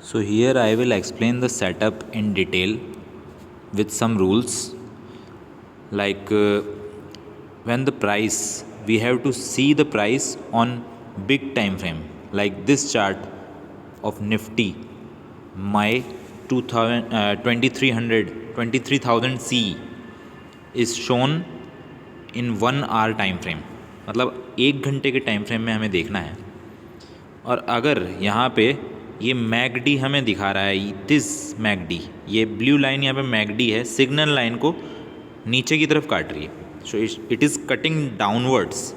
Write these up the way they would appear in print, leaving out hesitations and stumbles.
So here I will explain the setup in detail with some rules like when the price, we have to see the price on big time frame like this chart of Nifty, my 2000 23,000 C is shown in 1 hour time frame, मतलब 1 घंटे के time frame में हमें देखना है। और अगर यहाँ पे ये मैकडी हमें दिखा रहा है, दिस मैकडी, ये ब्लू लाइन यहाँ पे मैकडी है, सिग्नल लाइन को नीचे की तरफ काट रही है। So it is cutting downwards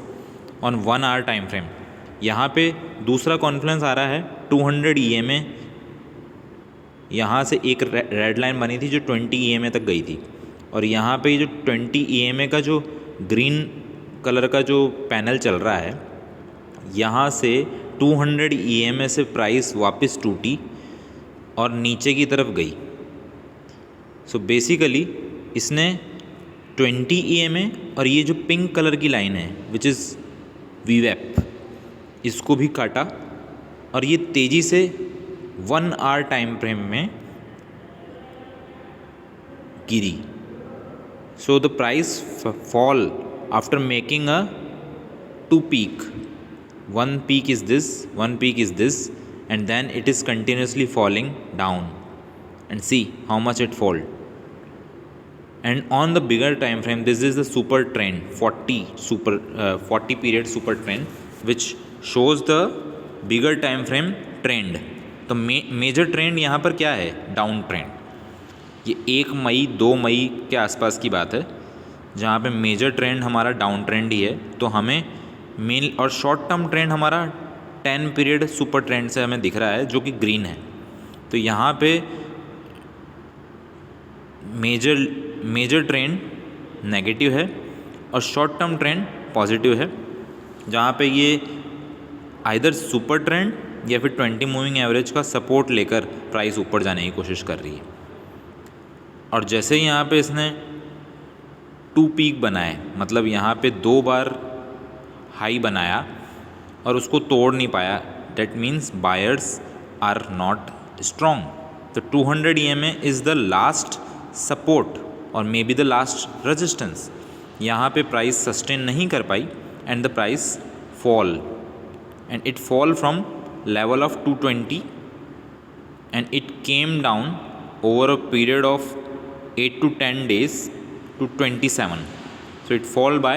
on 1 hour time frame. यहाँ पे दूसरा कॉन्फ्लुएंस आ रहा है 200 EMA, यहाँ से एक रेड लाइन बनी थी जो 20 EMA तक गई थी, और यहाँ पे जो 20 EMA का जो ग्रीन कलर का जो पैनल चल रहा है, यहाँ से 200 EMA से प्राइस वापस टूटी और नीचे की तरफ गई। सो बेसिकली इसने 20 EMA और ये जो पिंक कलर की लाइन है विच इज़ वीवैप, इसको भी काटा और ये तेज़ी से 1 hour टाइम फ्रेम में गिरी। So the price fall after making a 2 peak. One peak is this, one peak is this, and then it is continuously falling down, and see how much it fall. And on the bigger time frame, this is the super trend, 40 period super trend, which shows the bigger time frame trend. तो major trend यहाँ पर क्या है? Down trend. ये 1 मई 2 मई के आसपास की बात है जहाँ पे मेजर ट्रेंड हमारा डाउन ट्रेंड ही है। तो हमें मेन और शॉर्ट टर्म ट्रेंड हमारा 10 पीरियड सुपर ट्रेंड से हमें दिख रहा है जो कि ग्रीन है। तो यहाँ पे मेजर ट्रेंड नेगेटिव है और शॉर्ट टर्म ट्रेंड पॉजिटिव है, जहाँ पे ये आइदर सुपर ट्रेंड या फिर 20 मूविंग एवरेज का सपोर्ट लेकर प्राइस ऊपर जाने की कोशिश कर रही है। और जैसे ही यहाँ पे इसने 2 पीक बनाए, मतलब यहाँ पे 2 बार हाई बनाया और उसको तोड़ नहीं पाया, that means buyers are not strong. तो 200 EMA is the last support और may be the last resistance. यहाँ पे प्राइस सस्टेन नहीं कर पाई and the price fall, and it fall from level of 220 and it came down over a period of 8 to 10 days to 27. So it fall by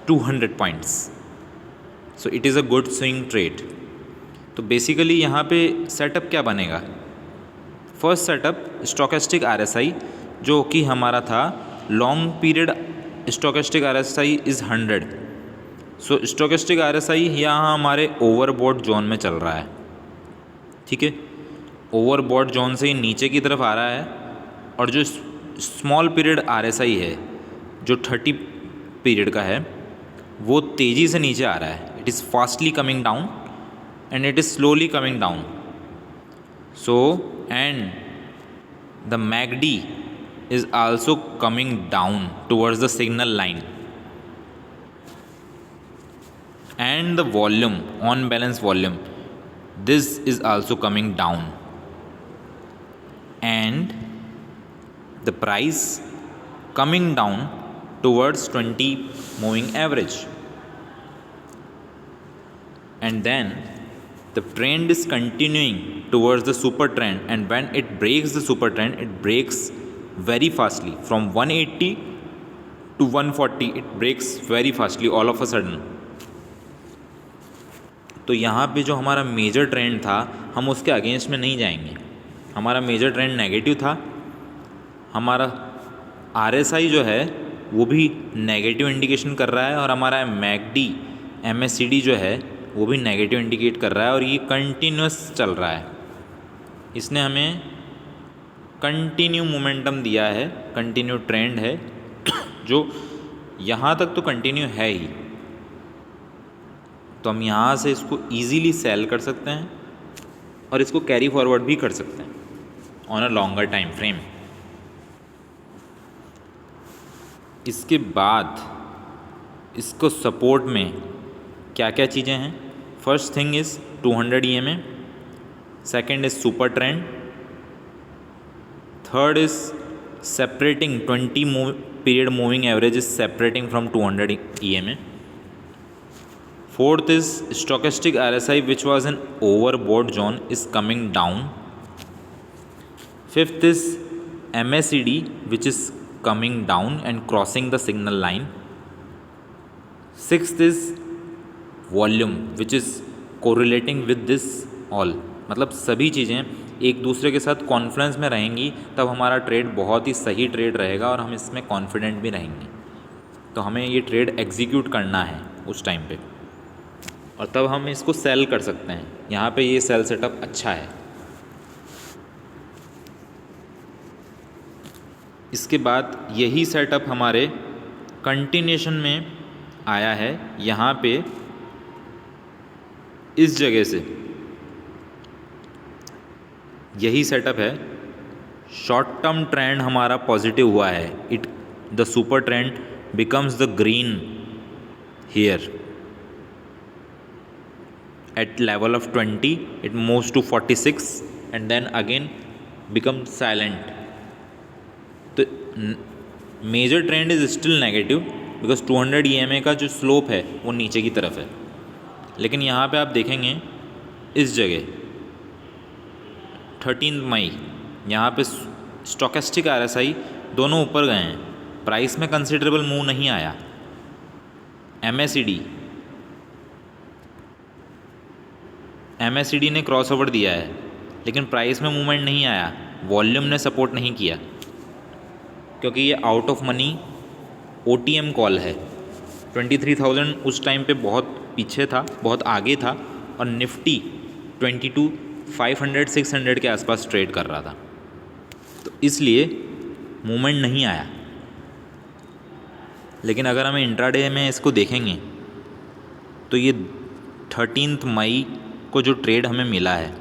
200 points. So it is a good swing trade. तो basically यहाँ पे setup क्या बनेगा? First setup stochastic RSI जो कि हमारा था long period stochastic RSI is 100। So stochastic RSI यहाँ हमारे ओवरबॉट जोन में चल रहा है, ठीक है। ओवरबॉट जोन से ही नीचे की तरफ आ रहा है, और जो स्मॉल पीरियड RSI है जो 30 पीरियड का है वो तेज़ी से नीचे आ रहा है। It is fastly coming down and it is slowly coming down. So and the MACD is also coming down towards the signal line, and the volume, on balance volume, this is also coming down, and the price coming down towards 20 moving average, and then the trend is continuing towards the super trend, and when it breaks the super trend, it breaks very fastly from 180 to 140, it breaks very fastly all of a sudden. तो यहाँ पे जो हमारा major trend था हम उसके against में नहीं जाएंगे। हमारा मेजर ट्रेंड नेगेटिव था, हमारा RSI जो है वो भी नेगेटिव इंडिकेशन कर रहा है, और हमारा MACD MACD जो है वो भी नेगेटिव इंडिकेट कर रहा है, और ये कंटिन्यूस चल रहा है। इसने हमें कंटिन्यू मोमेंटम दिया है, कंटिन्यू ट्रेंड है जो यहाँ तक तो कंटिन्यू है ही। तो हम यहाँ से इसको ईज़िली सेल कर सकते हैं और इसको कैरी फॉरवर्ड भी कर सकते हैं on a longer time frame. इसके बाद इसको सपोर्ट में क्या क्या चीज़ें हैं? First thing is 200 EMA, second is super trend, third is separating 20 period moving average is separating from 200 EMA, fourth is stochastic RSI which was an overbought zone is coming down, fifth is MACD which is coming down and crossing the signal line, sixth is volume which is correlating with this all, मतलब सभी चीज़ें एक दूसरे के साथ conference में रहेंगी, तब हमारा ट्रेड बहुत ही सही ट्रेड रहेगा और हम इसमें कॉन्फिडेंट भी रहेंगे। तो हमें ये ट्रेड एग्जीक्यूट करना है उस टाइम पे, और तब हम इसको सेल कर सकते हैं। यहाँ पे ये सेल सेटअप अच्छा है। इसके बाद यही सेटअप हमारे कंटिन्यूशन में आया है। यहाँ पे इस जगह से यही सेटअप है। शॉर्ट टर्म ट्रेंड हमारा पॉजिटिव हुआ है, it the super trend becomes the green here at level of 20, it moves to 46 and then again becomes silent. तो major trend is still negative because 200 EMA का जो slope है वो नीचे की तरफ है। लेकिन यहाँ पे आप देखेंगे इस जगह 13 मई यहाँ पे स्टोकेस्टिक RSI दोनों ऊपर गए हैं, प्राइस में कंसिडरेबल मूव नहीं आया। MACD ने क्रॉसओवर दिया है लेकिन प्राइस में मूवमेंट नहीं आया, वॉल्यूम ने सपोर्ट नहीं किया क्योंकि ये out of money OTM call है। 23,000 उस टाइम पे बहुत पीछे था, बहुत आगे था, और निफ्टी 22,500 600 के आसपास ट्रेड कर रहा था, तो इसलिए मूवमेंट नहीं आया। लेकिन अगर हमें इंट्राडे में इसको देखेंगे तो ये 13 मई को जो ट्रेड हमें मिला है,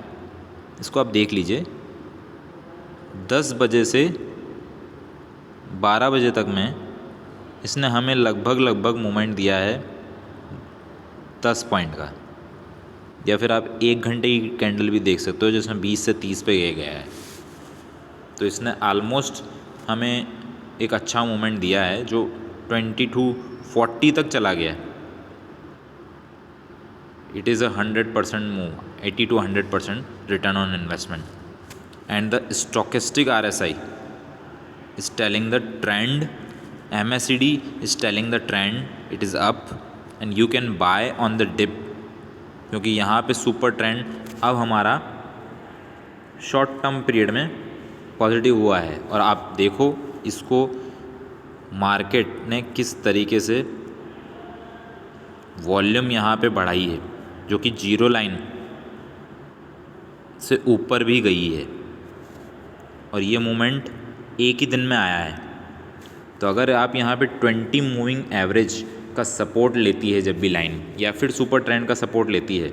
इसको आप देख लीजिए, 10 बजे से 12 बजे तक में इसने हमें लगभग मूवमेंट दिया है 10 पॉइंट का, या फिर आप 1 घंटे की कैंडल भी देख सकते हो जिसमें 20 से 30 पे गया है। तो इसने आलमोस्ट हमें एक अच्छा मूवमेंट दिया है जो 2240 तक चला गया। It is a 100% move, 80 to 100% return on investment, and the stochastic RSI is telling the trend, MACD is telling the trend, it is up and you can buy on the dip, क्योंकि यहाँ पे super trend अब हमारा short term period में positive हुआ है। और आप देखो इसको मार्केट ने किस तरीके से वॉल्यूम यहाँ पे बढ़ाई है, जो कि जीरो लाइन से ऊपर भी गई है, और ये मूवमेंट एक ही दिन में आया है। तो अगर आप यहाँ पे 20 मूविंग एवरेज का सपोर्ट लेती है जब भी लाइन, या फिर सुपर ट्रेंड का सपोर्ट लेती है,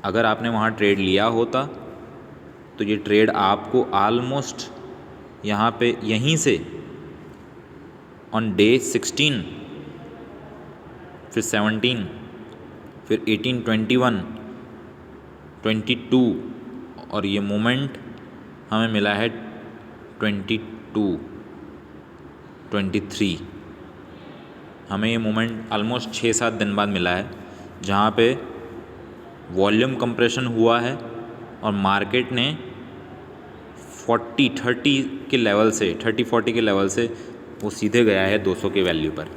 अगर आपने वहाँ ट्रेड लिया होता तो ये ट्रेड आपको ऑलमोस्ट यहाँ पे यहीं से ऑन डे 16, फिर 17, फिर 18, 21, 22, और ये मोमेंट हमें मिला है 22, 23। हमें ये मोमेंट ऑलमोस्ट 6-7 दिन बाद मिला है, जहाँ पे वॉल्यूम कंप्रेशन हुआ है और मार्केट ने 40-30 के लेवल से, 30-40 के लेवल से वो सीधे गया है 200 के वैल्यू पर,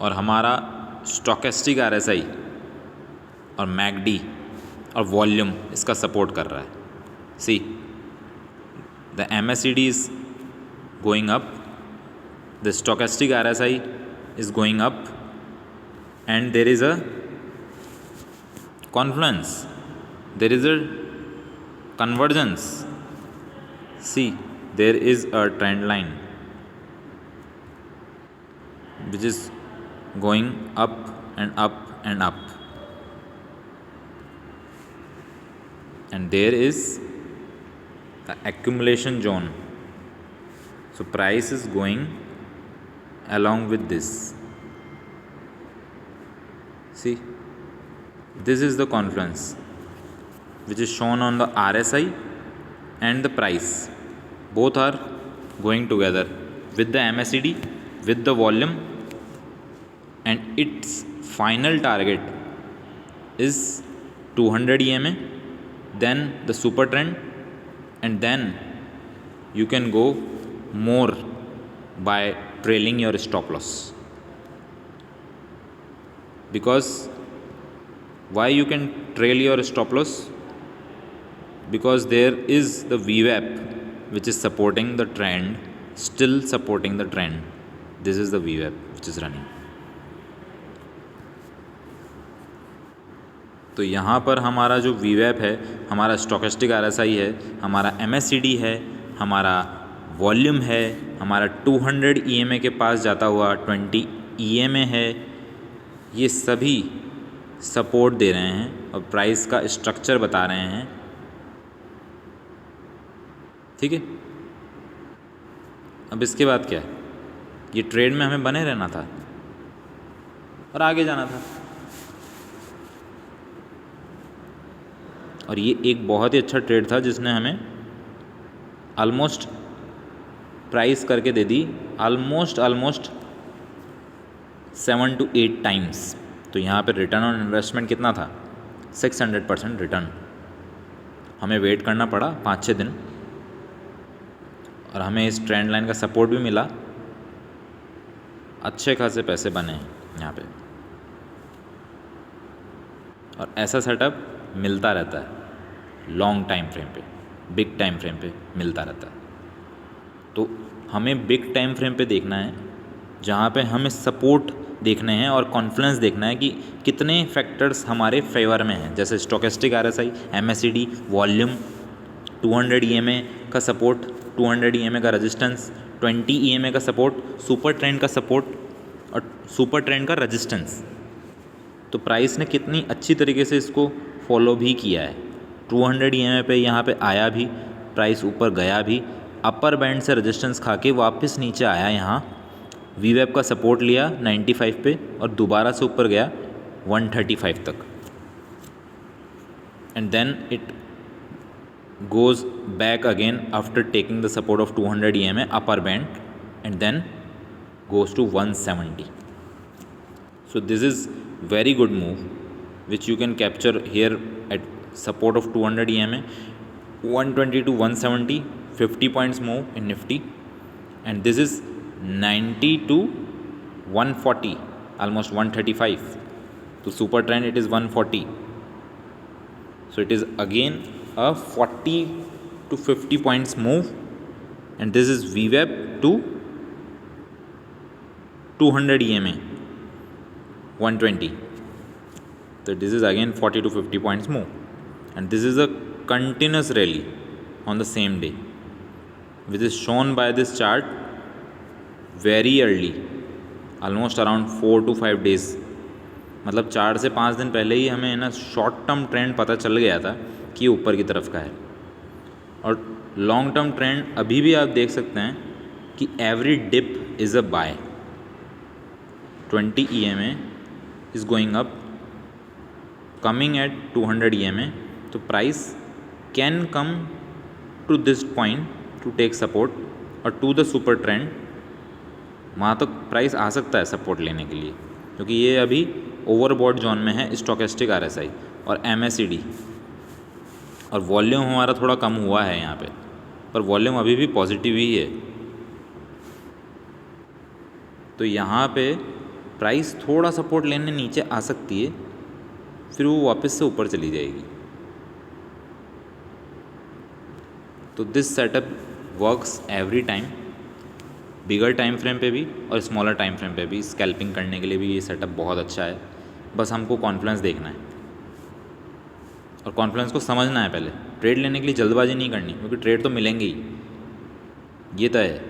और हमारा स्टोकेस्टिक RSI और मैकडी और वॉल्यूम इसका सपोर्ट कर रहा है। See the MACD is going up, the stochastic RSI is going up, and there is a Confluence, there is a convergence. See, there is a trend line which is going up and up and up, and there is the accumulation zone. So price is going along with this. See, This is the confluence which is shown on the RSI and the price. Both are going together with the MACD, with the volume, and its final target is 200 EMA, then the super trend, and then you can go more by trailing your stop loss. Because why you can trail your stop loss? Because there is the VWAP which is supporting the trend, still supporting the trend. This is the VWAP which is running. तो यहाँ पर हमारा जो VWAP है, हमारा stochastic RSI है, हमारा MACD है, हमारा वॉल्यूम है, हमारा 200 EMA के पास जाता हुआ 20 EMA है, ये सभी सपोर्ट दे रहे हैं और प्राइस का स्ट्रक्चर बता रहे हैं. ठीक है. अब इसके बाद क्या है? ये ट्रेड में हमें बने रहना था और आगे जाना था. और ये एक बहुत ही अच्छा ट्रेड था जिसने हमें ऑलमोस्ट प्राइस करके दे दी ऑलमोस्ट 7 to 8 टाइम्स. तो यहाँ पे रिटर्न ऑन इन्वेस्टमेंट कितना था? 600% रिटर्न. हमें वेट करना पड़ा 5-6 दिन और हमें इस ट्रेंड लाइन का सपोर्ट भी मिला. अच्छे खासे पैसे बने हैं यहाँ पे. और ऐसा सेटअप मिलता रहता है लॉन्ग टाइम फ्रेम पे, बिग टाइम फ्रेम पे मिलता रहता है. तो हमें बिग टाइम फ्रेम पे देखना है जहाँ पे हमें सपोर्ट देखने हैं और कॉन्फ्लुएंस देखना है कि कितने फैक्टर्स हमारे फेवर में हैं. जैसे stochastic RSI, MACD, volume, 200 EMA का सपोर्ट, 200 EMA का रेजिस्टेंस, 20 EMA का सपोर्ट, सुपर ट्रेंड का सपोर्ट और सुपर ट्रेंड का रेजिस्टेंस. तो प्राइस ने कितनी अच्छी तरीके से इसको फॉलो भी किया है. 200 EMA पे यहाँ पे आया भी, प्राइस ऊपर गया भी, अपर बैंड से रेजिस्टेंस खा के वापस नीचे आया, यहाँ VWAP का सपोर्ट लिया 95 पे और दोबारा से ऊपर गया 135 तक. And then it goes back again after taking the support of 200 EMA upper band and then goes to 170. So this is very good move which you can capture here at support of 200 EMA, 120 to 170, 50 points move in Nifty, and this is 90 to 140, almost 135. So super trend it is 140. So it is again a 40 to 50 points move, and this is VWAP to 200 EMA 120. So this is again 40 to 50 points move, and this is a continuous rally on the same day, which is shown by this chart very early, almost around 4 to 5 days. मतलब 4 से 5 दिन पहले ही हमें ना short term trend पता चल गया था कि ऊपर की तरफ का है. और लॉन्ग टर्म ट्रेंड अभी भी आप देख सकते हैं कि every dip is a buy. 20 EMA is going up, coming at 200 EMA. तो price can come to this point to take support और टू द सुपर ट्रेंड. वहाँ तक प्राइस आ सकता है सपोर्ट लेने के लिए, क्योंकि ये अभी ओवरबॉट जोन में है स्टोकेस्टिक RSI और MACD. और वॉल्यूम हमारा थोड़ा कम हुआ है यहाँ पे, पर वॉल्यूम अभी भी पॉजिटिव ही है. तो यहाँ पे प्राइस थोड़ा सपोर्ट लेने नीचे आ सकती है, फिर वो वापस से ऊपर चली जाएगी. तो this setup works every time, bigger time frame पे भी और स्मॉलर टाइम फ्रेम पे भी. स्कैल्पिंग करने के लिए भी ये सेटअप बहुत अच्छा है. बस हमको कॉन्फ्लुएंस देखना है और कॉन्फ्लुएंस को समझना है पहले. ट्रेड लेने के लिए जल्दबाजी नहीं करनी, क्योंकि ट्रेड तो मिलेंगे ही, ये तय है.